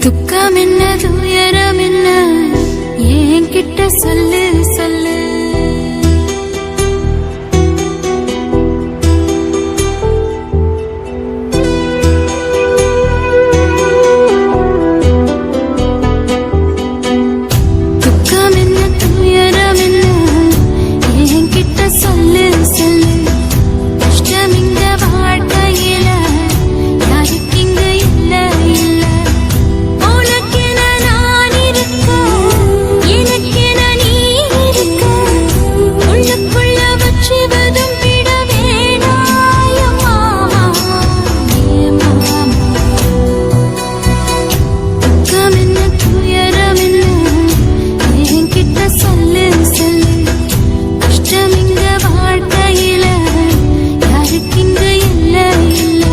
துக்கம் என்ன துயரம் என்ன என்கிட்ட சொல்லு சொல்லு. துக்கம் என்ன துயரம் என்ன என்கிட்ட சொல்லு சொல்லு. கஷ்டம் இங்க வாழ்க்கையில யாருக்கு இங்க இல்ல இல்ல. உனக்கென நான் இருக்க எனக்கென நீ இருக்க. உள்ளுக்குள்ள வச்சுவதும் விட வேணாயம்மா மாமா. துக்கம் என்ன துயரம் என்ன என்கிட்ட சொல்லு சொல்லு. கஷ்டம் இங்க வாழ்க்கையில யாருக்கு இங்க இல்ல இல்ல.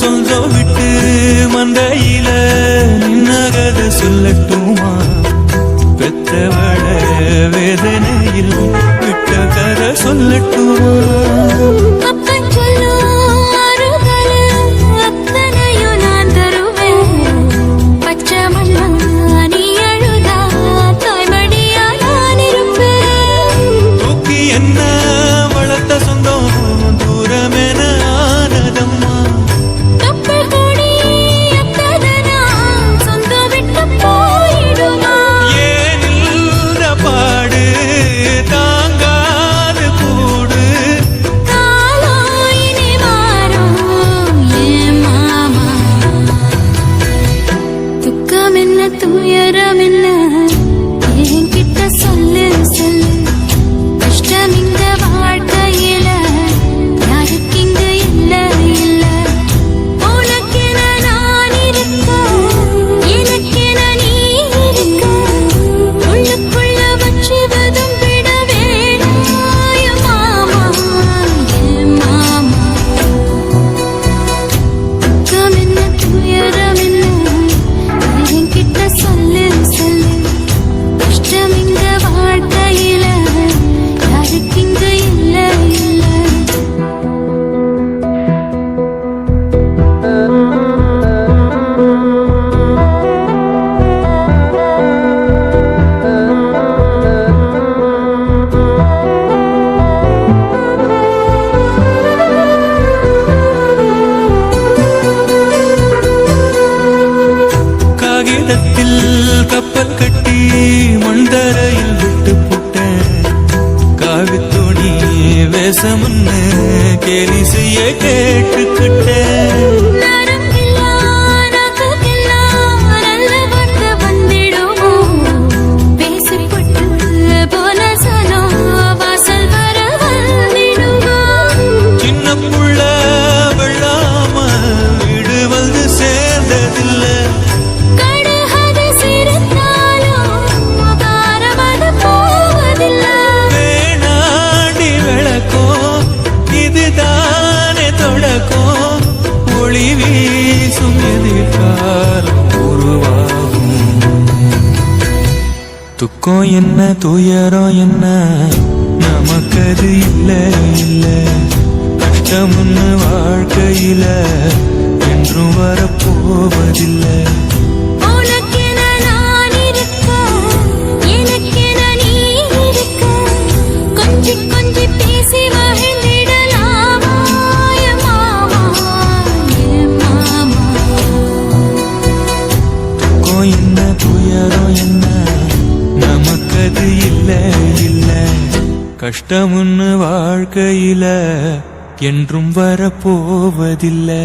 சொந்தம் விட்டு மந்தையில நின்னகத சொல்லட்டுமா? பெத்தவள வேதனையில் விட்ட கதை சொல்லட்டுமா? அப்பன் சொல்லும் ஆறுதல் அத்தனையும் நான் தருவேன். பச்சை மண்ணா நீ அழுதா தாய்மடியா நான் இருப்பேன். தூக்கி என்ன வளர்த்த சொந்தம் தூரமென ஆனதம்மா. கப்பல் கூடி எத்ததனா சொந்தம் விட்டு போயிடுமா? ஏன் இந்த பாடு தாங்காது கூடு. காலம் இனி மாறும் ஏன் மாமா. துக்கம் என்ன துயரம் என்ன என்கிட்ட சொல்லு சொல்லு. கஷ்டம் இங்க வாழ்க்கையில யாருக்கு இங்க இல்ல இல்ல. உனக்கென நான் இருக்க எனக்கென நீ இருக்க. உள்ளுக்குள்ள வச்சுவதும் விட வேணாய மாமா என் மாமா. துக்கம் என்ன துயரம் என்ன என்கிட்ட சொல்லு சொல்லு. கஷ்டம் இங்க வாழ்க்கையில யாருக்கு இங்க இல்ல இல்ல. காகிதத்தில் கப்பல் கட்டி மண்தரையில் விட்டு போட்டேன். காவித்துணி வேஷம்னு கேலி செய்ய கேட்டுக்கிட்டேன். நரம்பில்லா நாக்குக்கெல்லாம் நல்ல வார்த்தை வந்திடுமோ? பேசிப்பட்டு போன சனம் வாசல் வர வந்திடுமோ? சின்ன புள்ள வெள்ளாம வீடு வந்து சேர்ந்ததில்ல. கடுகது சிரித்தாலும் காரமது போவதில்ல. வேணாண்டி விளக்கும் இதுதானே தொடக்கம். ஒளி வீசும் எதிர்காலம் உருவாகும். துக்கம் என்ன துயரம் என்ன நமக்கது இல்ல இல்ல. கஷ்டம்னு வாழ்க்கையில என்றும் வரப்போவதில்லை. உனக்கென நான் இருக்க எனக்கென நீ இருக்க. கொஞ்சி கொஞ்சி பேசி மகிழ்ந்திடலாமா என் மாமா என் மாமா. துக்கம் என்ன துயரம் என்ன நமக்கது இல்ல இல்ல. கஷ்டம்னு வாழ்க்கையில என்றும் வரப்போவதில்லை.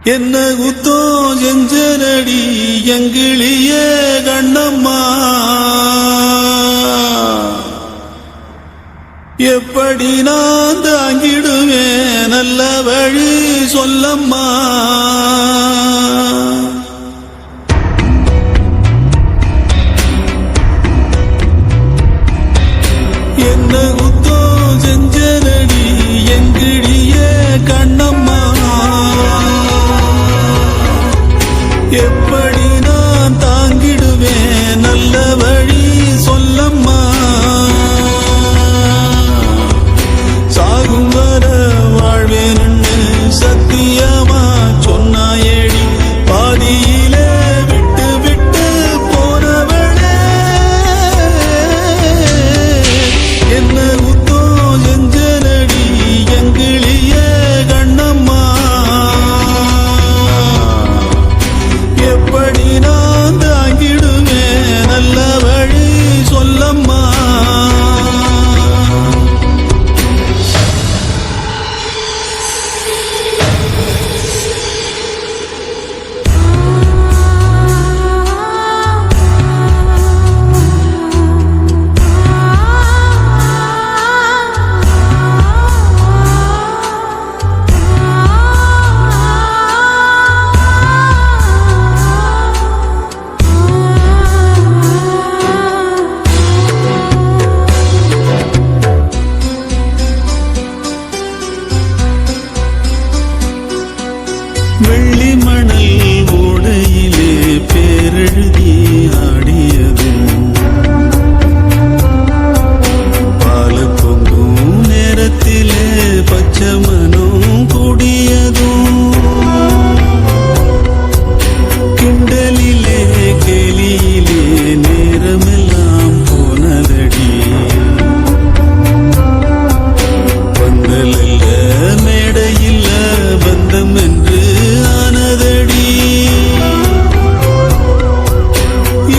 என்ன குத்தோ செஞ்சனடி எங்கிளிய கண்ணம்மா எப்படி நான் தாங்கிடுவேன் நல்ல வழி சொல்லம்மா என்ன குத்தோ செஞ்சனடி எங்கிளிய கண்ணம்மா எப்படி நான் தாங்கிடுவேன் நல்ல வழி சொல்லம்மா சாகும் வர வாழ்வேன்னு சத்தியமா சொன்னாயேடி பாதியிலே விட்டு விட்டு போனவளே என்ன உத்தோ செஞ்சனடி எங்கிளிய கண்ணம்மா எப்படி நான் தாங்கிடுவேன் நல்ல வழி சொல்லம்மா வெள்ளி மணல் ஓடையிலே பேரெழுதி ஆடியதும் பால பொங்கும் நேரத்திலே பச்சை மனம் கூடியதும் கிண்டலிலே கேலியிலே நேரமெல்லாம் போனதடி பந்தலில்ல மேடையில்ல பந்தம் என்று ஆனதடி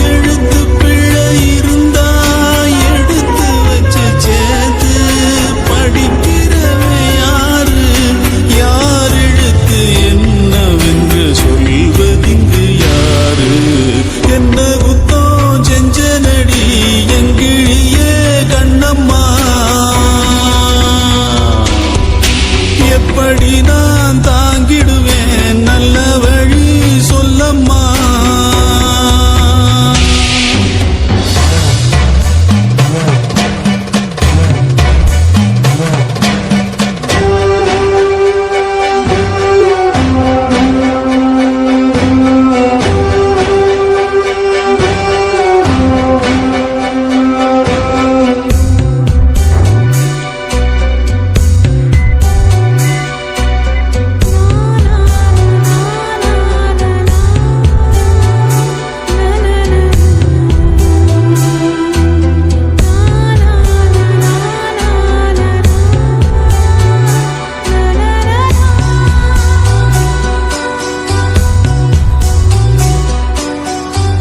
எழுத்து பிழை இருந்தா எடுத்து வச்சு சேர்த்து படிக்கிறவன் யாரு யார் எழுத்து என்னவென்று சொல்வதிங்கு யாரு என்ன குத்தோ செஞ்சனடி எங்கிழிய கண்ணம்மா எப்படி நான் தாங்கிடுவேன் நல்ல வழி சொல்லம்மா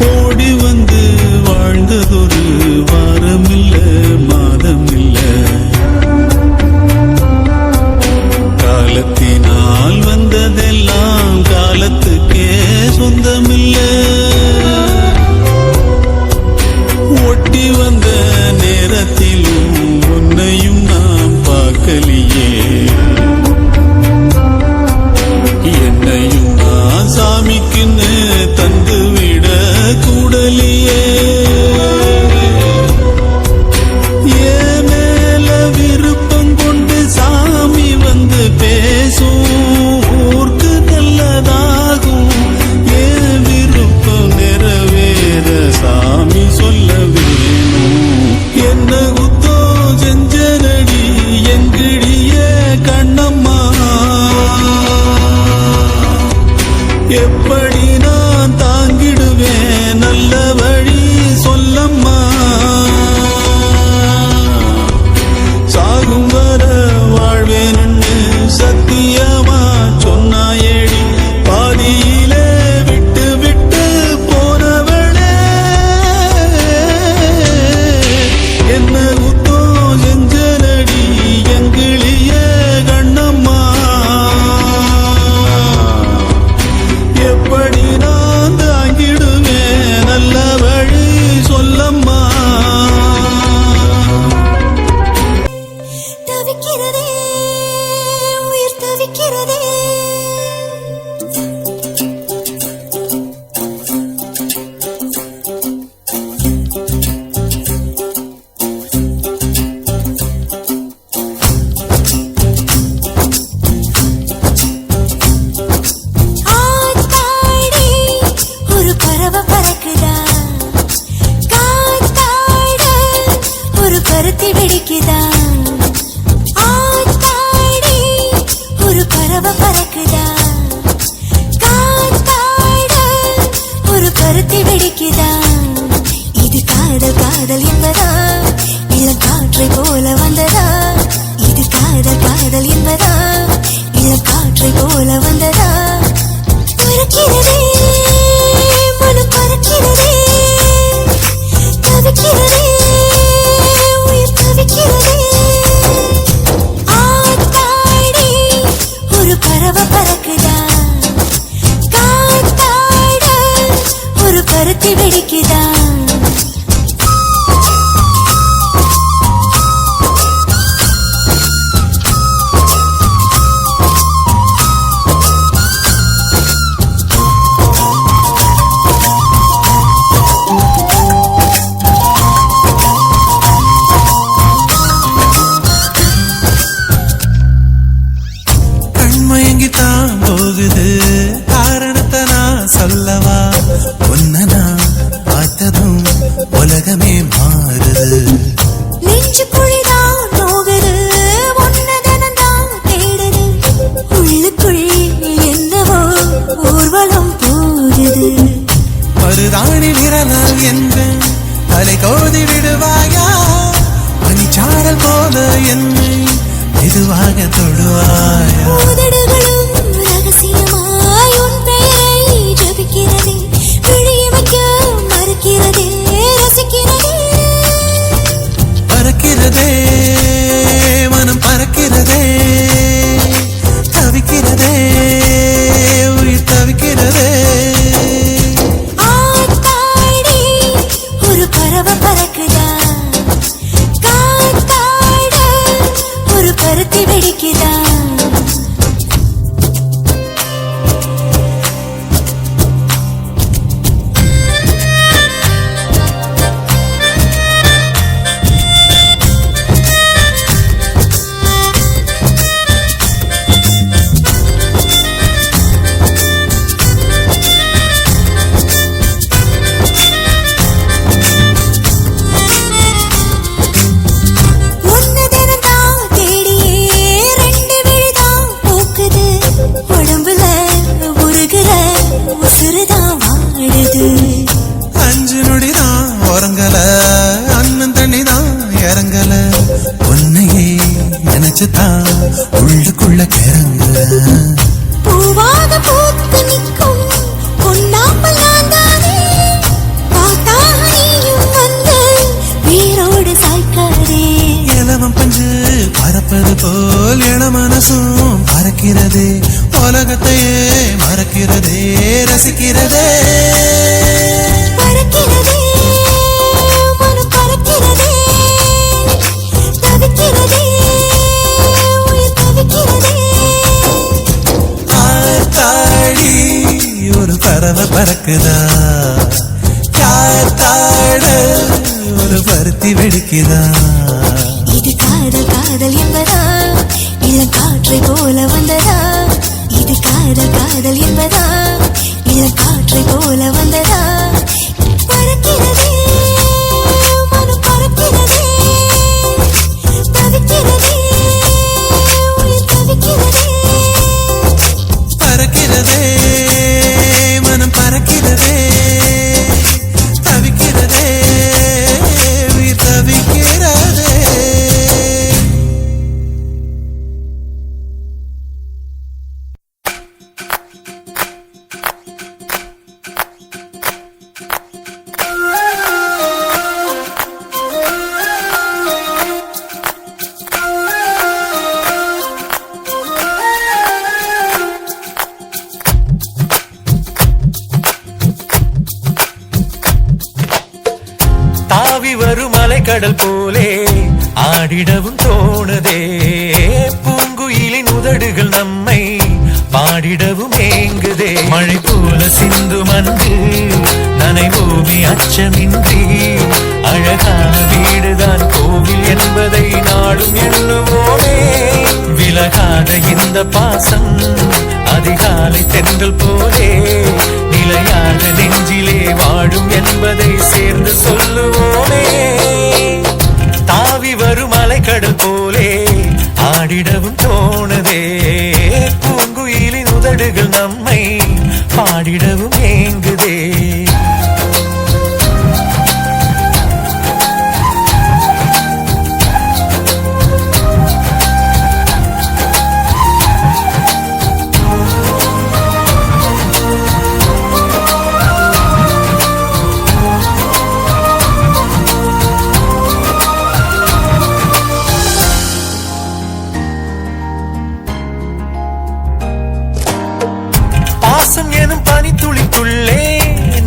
ஓடி வந்து வாழ்ந்ததொரு வாரமில்ல மாதமில்ல காலத்தினால் வந்ததெல்லாம் காலத்துக்கே சொந்தமில்ல ஒட்டி வந்த நேரத்திலும் உன்னையும் நாம் பார்க்கலையே என்னையும் நான் சாமிக்குன்னு தந்து விட கூடலியே ஏன் மேல விருப்பம் கொண்டு சாமி வந்து பேசும் ஊருக்கு நல்லதாகும் ஏன் விருப்பம் நிறைவேற சாமி சொல்ல வேணும் என்ன குத்தோ செஞ்சனடி எங்கிழிய கண்ணம்மா எப்படி நான் தாங்கிடுவேன் நல்ல வழி சொல்லம்மா சாகும் வர வாழ்வேன்னு சத்தியமா சொன்னாயேடி பாதியிலே விட்டு விட்டு போனவளே என்ன குத்தோ செஞ்சனடி எங்கிழிய கண்ணம்மா பருத்தி வெடிக்குதா கண்மயங்கித்தான் போகுது காரணத்தை நான் சொல்லவா உன்னை நான் பார்த்ததும் உலகமே மாறுது நெஞ்சு குழிதான் நோகுது ஒன்னதனந்தான் தேடுது உள்ளுக்குள் என்னவோ ஊர்வலம் போகுது மருதாணி விரலால் என்ற தலை கோதி விடுவாயா பனிச்சாரல் போல என்னை மெதுவாக தொடுவாயா உதடுகளும் ரகசியமாய் உன் பெயரை ஜபிக்கிறதே விழிய வைக்க மறுக்கிறதே ரசிக்கிறதே பறக்கிறதே மனம் பறக்கிறதே தவிக்கிறதே உயிர் தவிக்கிறதே ஆத்தாடி ஒரு பறவை பறக்குதா காத்தாட ஒரு பருத்தி வெடிக்குதா உன்னதனந்தான் தேடியே ரெண்டு விழிதான் பூக்குது உடம்புல உருகுற உசுறுதான் வாடுது அஞ்சு நொடிதான் உறங்கல அண்ணன் தண்ணிதான் இறங்கல உன்னையே நினைச்சுதான் உள்ளுக்குள்ள கிறங்குற பூவாக பூத்து நிற்கும் பொன்னாமல் நான் தானே பார்த்தாக நீயும் வந்து வீரோடு சாய்க்காதே இளவம் பஞ்சு பறப்பது போல் இள மனசும் பறக்கிறதே உலகத்தையே மறக்கிறதே ரசிக்கிறதே பறக்கிறதே மனம் பறக்கிறதே தவிக்கிறதே உயிர் தவிக்கிறதே ஆத்தாடி ஒரு பறவை பறக்குதா காத்தாட ஒரு பருத்தி வெடிக்குதா இது காதல் காதல் என்பதா இளம் காற்றை போல வந்ததா இது காதல் காதல் என்பதா இளம் காற்றை போல வந்ததா பறக்கிறதே மனம் பறக்கிறதே தவிக்கிறதே உயிர் தவிக்கிறதே பறக்கிறதே மனம் பறக்கிறதே தவிக்கிறதே உயிர் தவிக்கிறதே தாவி வரும் அலைக்கடல் போலே ஆடிடவும் தோணுதே பூங்குயிலின் உதடுகள் நம்மை பாடிடவும் ஏங்குதே மழை போல சிந்து மன்று நனை பூமி அச்சமின்றி அழகான வீடுதான் கோவில் என்பதை நாடும் எண்ணுவோமே விலகாத இந்த பாசம் அதிகாலை தென்றல் போலே நிலையாக நெஞ்சிலே வாழும் என்பதை சேர்ந்து சொல்லுவோமே தாவி வரும் அலைக்கடல் போலே ஆடிடவும் தோணுதே பூங்குயிலின் உதடுகள் நம்மை பாடிடவும் ஏங்குதே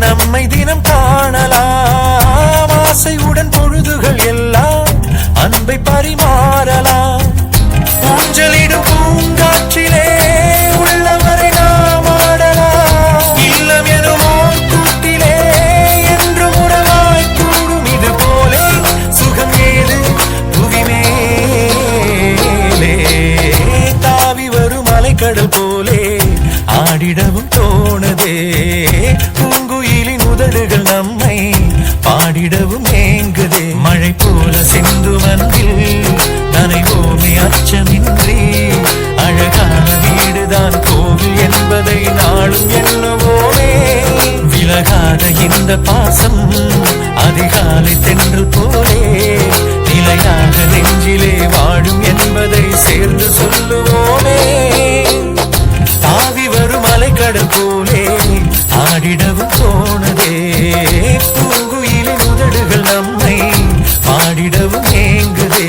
நம்மை தினம் காணலாம். ஆசையுடன் பொழுதுகள் எல்லாம் அன்பை பரிமாறலாம். ஊஞ்சலிடும் பூங்காற்றிலே உள்ளவரை நாம் ஆடலாம். இல்லம் எனும் கூட்டிலே என்று உறவாய் கூடும். இது போலே சுகம் ஏது புவி மேலே. தாவி வரும் அலைக்கடல் போலே ஆடிடவும் தோணுதே. பூங்குயிலின் உதடுகள் நம்மை பாடிடவும் ஏங்குதே. மழை போல சிந்து மனதில் நனைவோமே அச்சமின்றி. அழகான வீடுதான் கோவில் என்பதை நாளும் எண்ணுவோமே. விலகாத இந்த பாசம் அதிகாலை தென்றல் போலே நிலையாக நெஞ்சிலே வாழும் என்பதை சேர்ந்து சொல்லுவோமே. தாவி வரும் அலைக்கடல் போலே ஆடிடவும் தோணுதே. பூங்குயிலின் உதடுகள் நம்மை பாடிடவும் ஏங்குதே.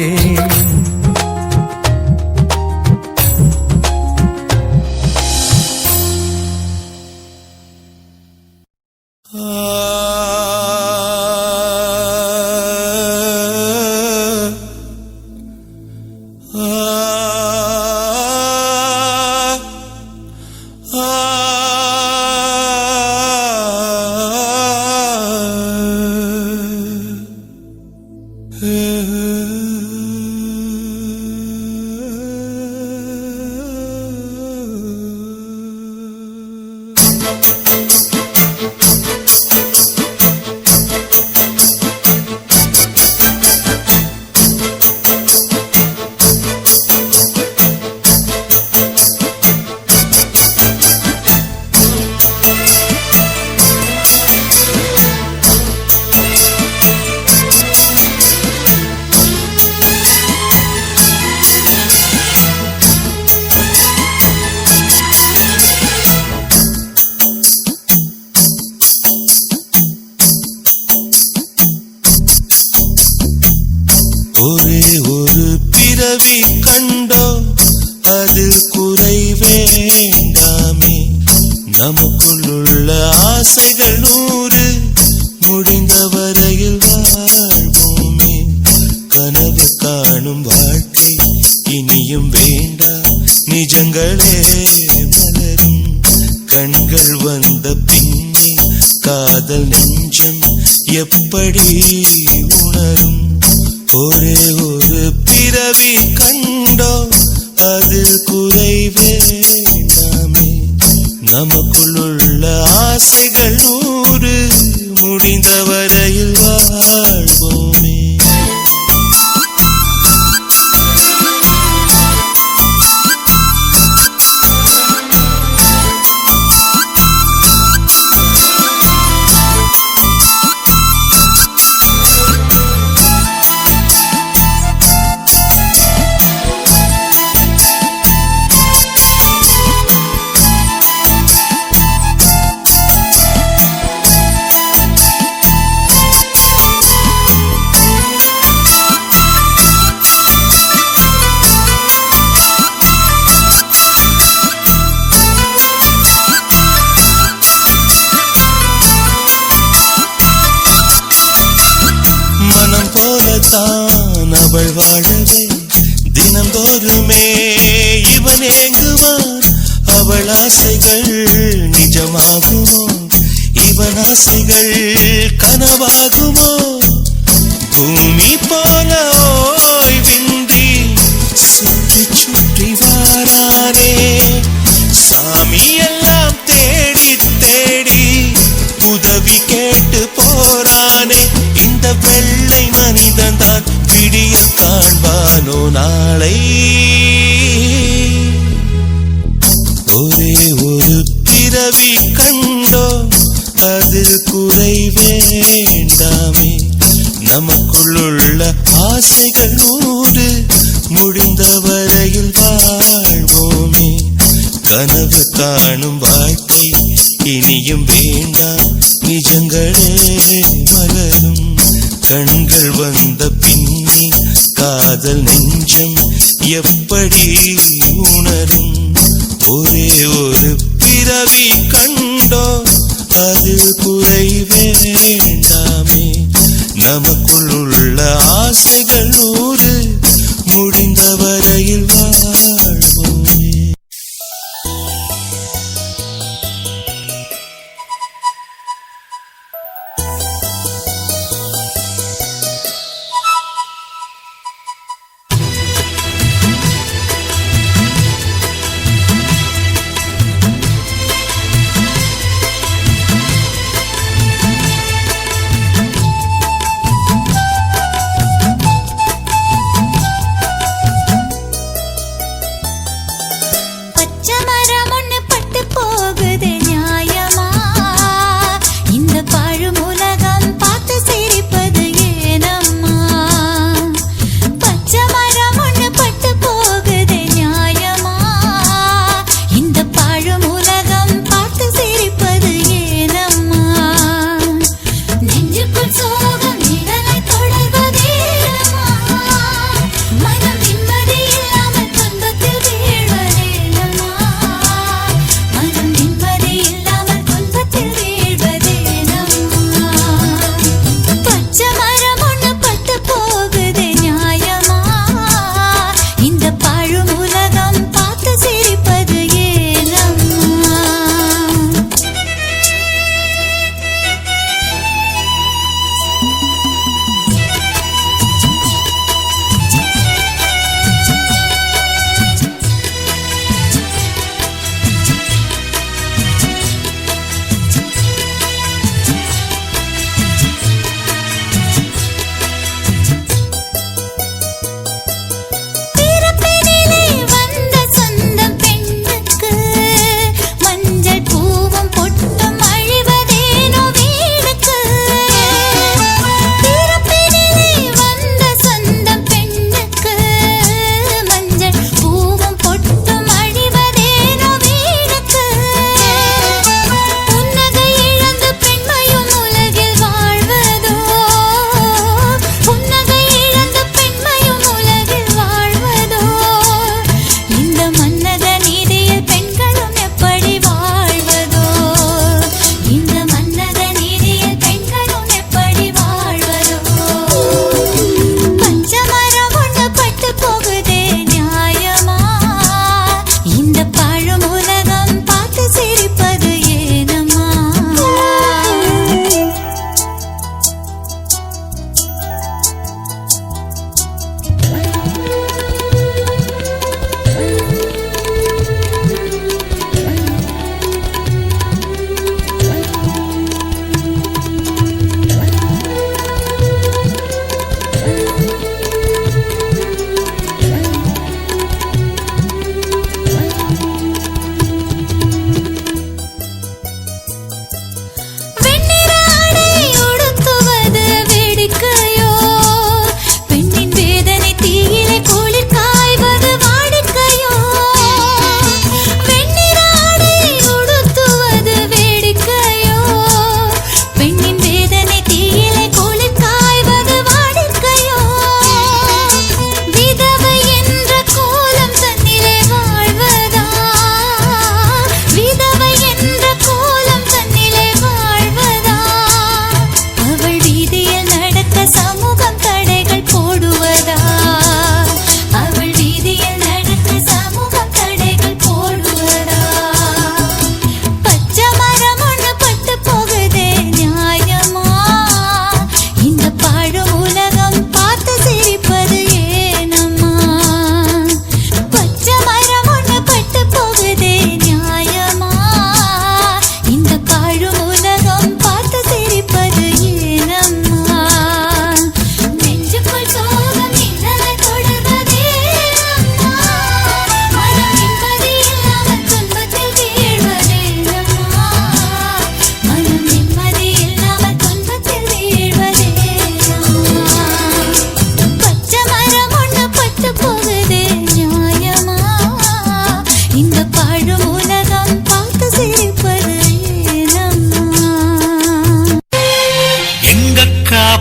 ஒரே ஒரு பிறவி கண்டோ அதில் குறை வேண்டாமே. நமக்குள்ள ஆசைகள் 100 முடிந்த வரையில் வாழ்வோமே. கனவு காணும் வாழ்க்கை இனியும் வேண்டாம். நிஜங்களே மலரும் கண்கள் வந்த பின்னே காதல் நெஞ்சம் எப்படி உணரும். ஒரே ஒரு பிறவி கண்டோ அதில் குறை வேண்டாமே. நமக்குள்ள ஆசைகள் 100 முடிந்த வரையில் வாழ்வோமே. தான் அவள் வாழவே தினந்தோறுமே இவன் ஏங்குவான். அவள் ஆசைகள் நிஜமாகுமோ? இவன் ஆசைகள் கனவாகுமோ? பூமி போல ஓய்வின்றி சுற்றி சுற்றி வாரானே. சாமி எல்லாம் தேடி தேடி உதவி கேட்டு போறானே. இந்த வெள்ளை மனிதன் தான் விடிய காண்பானோ நாளை? ஒரே ஒரு பிறவி கண்டோ அதில் குறை வேண்டாமே. நமக்குள்ள ஆசைகள் 100 முடிந்த வரையில் வாழ்வோமே. கனவு காணும் வாழ்க்கை இனியும் வேண்டாம். நிஜங்களே மலரும் கண்கள் வந்த பின்னே காதல் நெஞ்சம் எப்படி உணரும். ஒரே ஒரு பிறவி கண்டோ அது குறை வேண்டாமே. நமக்குள் உள்ள ஆசைகள் 100 முடிந்த வரையில் வாழ்வோமே.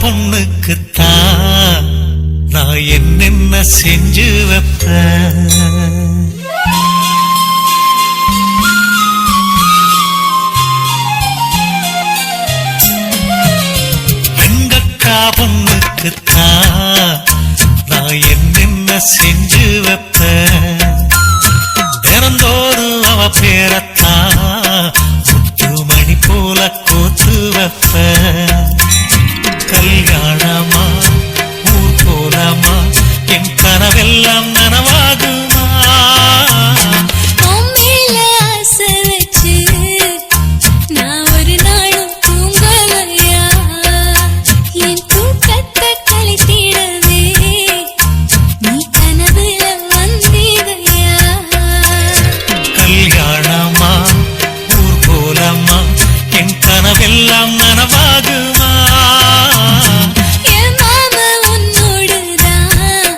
பொண்ணுக்குத்தான் நான் என்னென்ன செஞ்சு வைப்பேன். பொண்ணுக்குத்தான் நான் என்னென்ன செஞ்சு வைப்பேன். தினந்தோறும் அவ பேரத்தான் முத்து மணி போல கோத்து வைப்பேன். கல்யாணமா ஊர் போலாமா என் கனவெல்லாம் நனவாகுமா? உன்மேல ஆசை வச்சு நான் ஒரு நாளும் தூங்கலையா? என் தூக்கத்தை கலைத்திடவே நீ கனவுல வந்தீதையா? கல்யாணமா ஊர் போலாமா என் கனவெல்லாம் நனவாகுமா? என் மாமா உன்னோடுதான்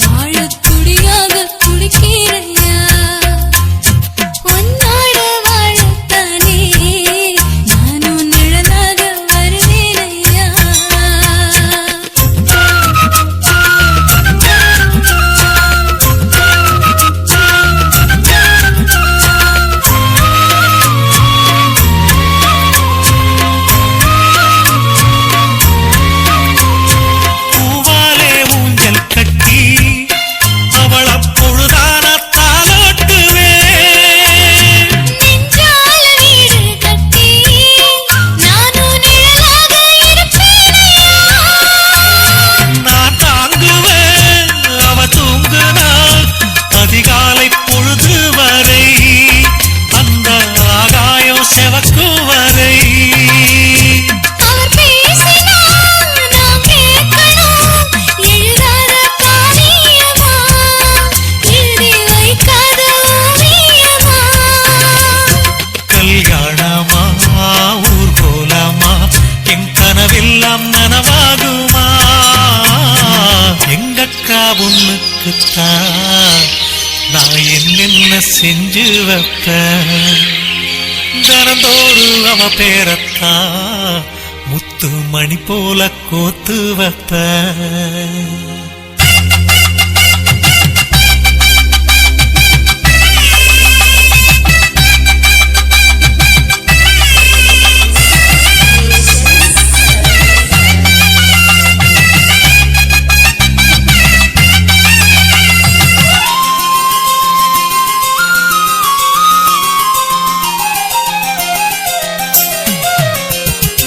வாழத் துடியாக துடிக்கிறையா? உன்னோட வாழத்தானே நானும் நிழலாக வருவேனையா? பூவாலே ஊஞ்சல் கட்டி அவள பொழுதான தாலாட்டுவேன். நெஞ்சால வீடு கட்டி நானும் நிழலாக இருப்பேனையா? நான் தாங்குவேன் அவ தூங்குனாள் அதிகாலை பொழுது வரை அந்த ஆகாயம் செவக்கும் வரை. அவர் பேசினால் நான் கேட்கணும். எழுதாத காவியமா, எழுதி வைக்காத ஓவியமா? கல்யாணமா ஊர் போலாமா என் கனவெல்லாம் நனவாகுமா? எங்கக்கா பொண்ணுக்குத்தான் நான் என்னென்ன செஞ்சு வைப்பேன். தினந்தோறும் அவ பேரத்தான் முத்து மணி போல கோத்து வைப்பேன்.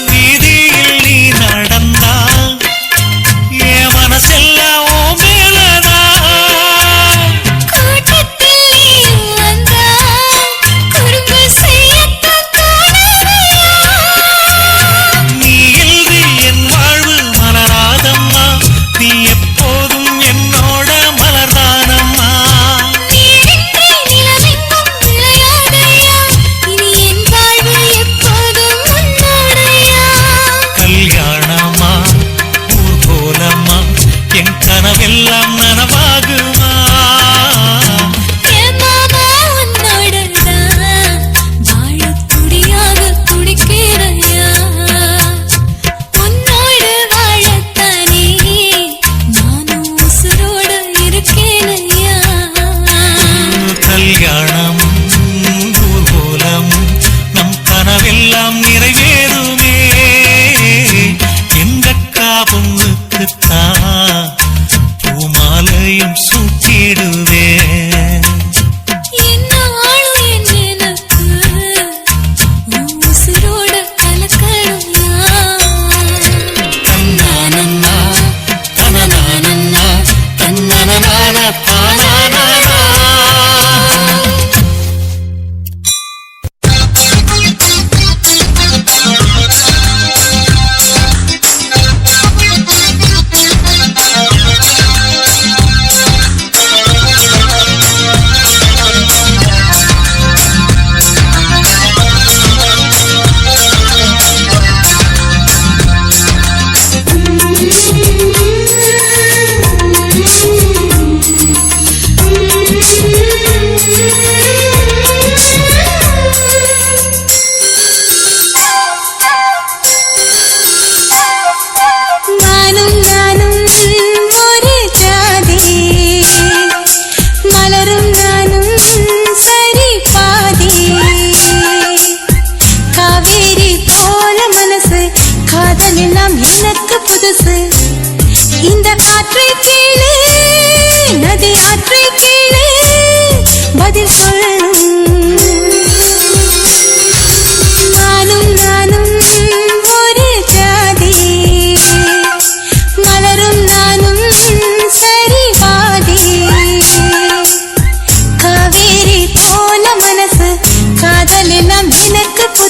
வீதியில் நீ நடந்தா என் மனசெல்லாம் உன் மேலதான். கூட்டத்தில் நீ வந்தா குறும்பு செய்யத்தான் தோணாதையா? நீ இன்றி என் வாழ்வு மலராதம்மா நீ எப்போதும் என்னோட மலர்தானம்மா. நீரின்றி நிலவெங்கும் விளையாதையா? இனி என் வாழ்வு எப்போதும் உன்னோடையா? கல்யாணமா ஊர் போலம்மா என் கனவெல்லாம் நனவாகுமா? என் மாமா உன்னோடுதான் வாழத் துடியாக துடிக்கிறையா? உன்னோடு வாழத்தானே நானும் உசுரோடு இருக்கேனையா? கல்யாணம் ஊர் போலம் நம் கனவெல்லாம் நிறைவேறுமே. எங்கக்கா பொண்ணுக்குத்தான் பூமாலையும் சூட்டிடுவேன். என்னாலும் என் நினைப்பு உன் உசுரோட கலக்கணும்யா? தன்னானன்னா தனனானன்னா தன்னனனான தானானா.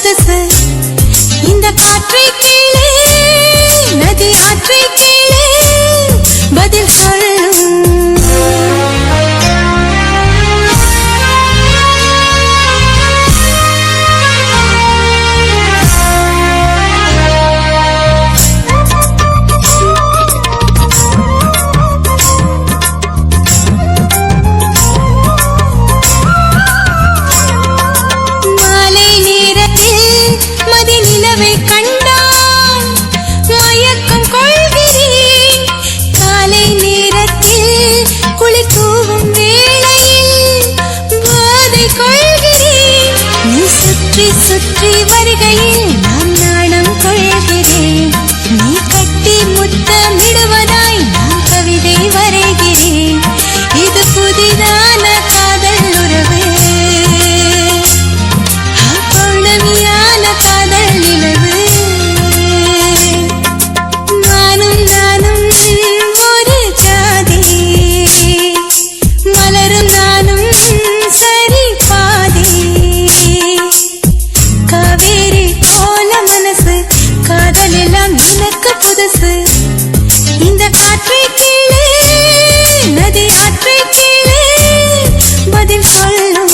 புதுசு இந்த காற்றை கேளு நதி ஆற்றை கேளு பதில் சொல்லும் மாலை நேரத்தில் மதி நிலவை கண்டான் மயக்கம் கொள்கிறேன் காலை நேரத்தில் குளிர் தூவும் வேளையில் போதை கொள்கிறேன் நீ சுற்றி சுற்றி வருகையில் நான் நாணம் கொள்கிறேன் நீ கட்டி முத்தமிடுவதாய் நான் கவிதை வரைகிறேன் இது புதிதான காதல் உறவு பௌர்ணமியான காதல் நிலவு நானும் நானும் ஒரு ஜாதி மலரும் நானும் சரி பாதி காவேரி போல மனசு காதல் எல்லாம் எனக்கு புதுசு இந்த காற்றை கேளு நதி ஆற்றை கேளு பதில் சொல்லும்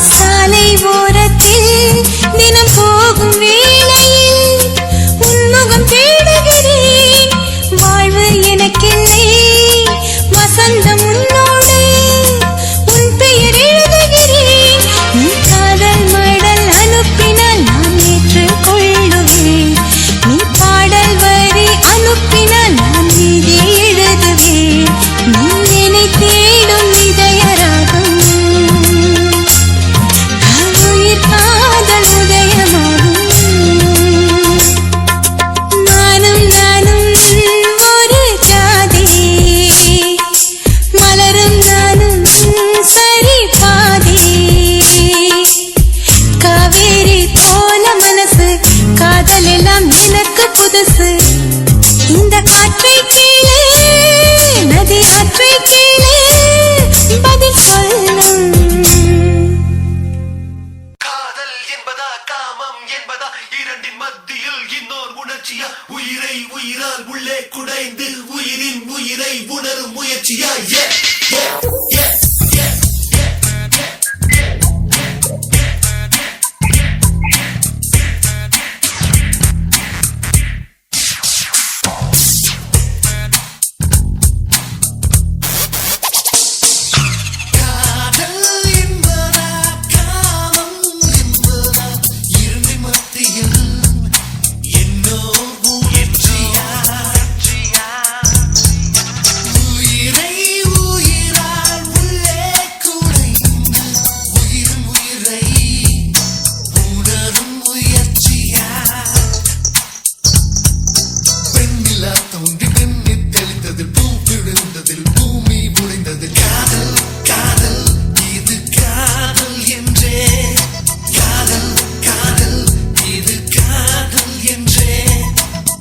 சாலை ஓரத்தில் தினம் போகும் வேளையில் உன்முகம் தேடுகிறேன் வாழ்வு எனக்கில்லை வசந்தம் உன்னோடு உன் பெயர் எழுதுகிறேன் நீ காதல் மடல் அனுப்பினால் நான் ஏற்றுக்கொள்ளுவேன் நீ பாடல் வரி அனுப்பினால் நான் மீதி எழுதுவேன் நீ என்னை தேடும் இதயராகும் உயிர் காதல் உதயமாகும் நானும் நானும் ஒரு ஜாதி மலரும் நானும் சரி பாதி காவேரி போல மனசு காதல் எல்லாம் எனக்கு புதுசு இந்த காற்றை கேளு நதி ஆற்றை கேளு பதில் சொல்லும் காதல் என்பதா காமம் என்பதா இரண்டின் மத்தியில் இன்னோர் உணர்ச்சியா உயிரை உயிரால் உள்ளே குடைந்து உயிரின் உயிரை உணரும் முயற்சியா